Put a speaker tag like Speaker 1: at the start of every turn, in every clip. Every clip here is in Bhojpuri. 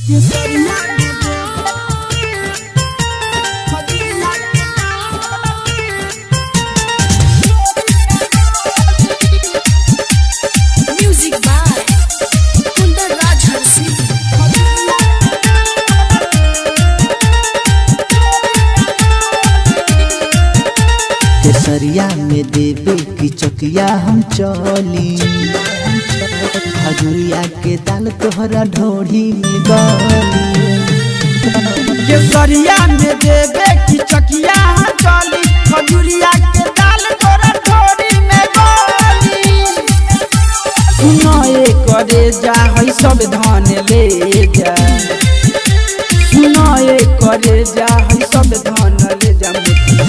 Speaker 1: Music by Kundar Rajharsi।
Speaker 2: केसरिया में देवे की चकिया हम चली, खजुरिया के दाल तोहरा ढोढ़ी में गली।
Speaker 3: केसरिया में देवे की चकिया हम चली, खजुरिया के दाल तोहरा ढोढ़ी में गली। सुनाए करे जा है सब धान ले जा, सुनाए करे जा है सब धान ले जा।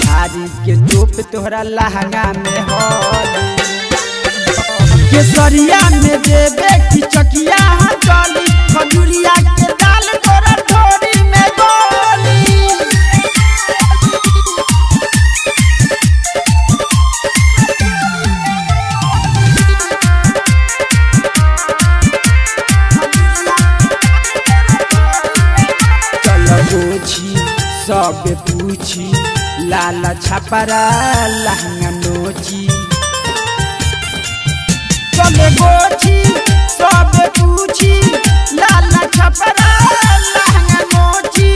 Speaker 3: हारी के चोप तोहरा लहंगा में हल। केसरिया में देवे की चकिया हम चली, खजुरिया के दाल तोहरा ढोढ़ी में गली। चल गोछी सब पूछी, लाला छपरा लहंगा नोची। चले गोछी सब पूछी, लाला छपरा लहंगा नोची।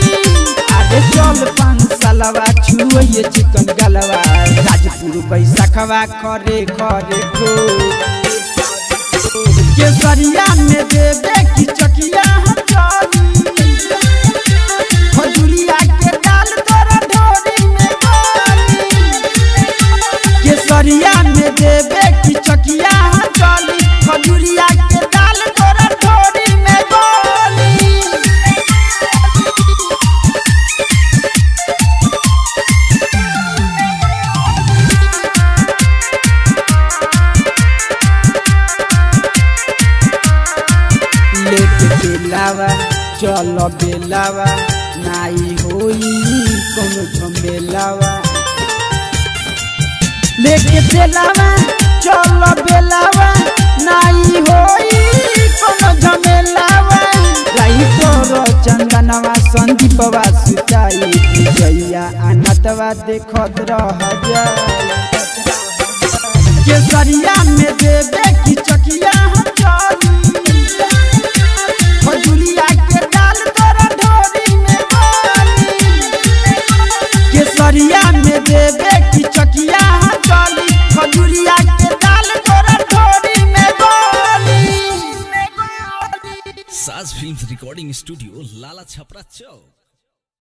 Speaker 3: अरे चल पंचलवा छुए चिकन गलवा, राजपुर बैसखवा करे करे खो। केसरिया में देवे की चकिया हम चली, खजुरिया के दाल तोरा ढोढ़ी में गली। केसरिया में देवे की चकिया हम चली, खजुरिया के दाल तोरा ढोढ़ी में गली। लेके बेलावा चल बेलावा, नाई होई कोनो झमेलावा। लेके बेलावा चल बेलावा, नाई होई कोनो झमेलावा। राई तोरो चंदनवा संदीपवा सुताई, जइया अनतवा देखत रह जाए। केसरिया में देवे की चकिया हम चली, खजुरिया के दाल तोरा ढोढ़ी में गली। केसरिया में देवे की चकिया हम चली, खजुरिया के दाल तोरा ढोढ़ी में गली।
Speaker 4: साज फिल्म्स रिकॉर्डिंग स्टूडियो, लाला छपरा चौक।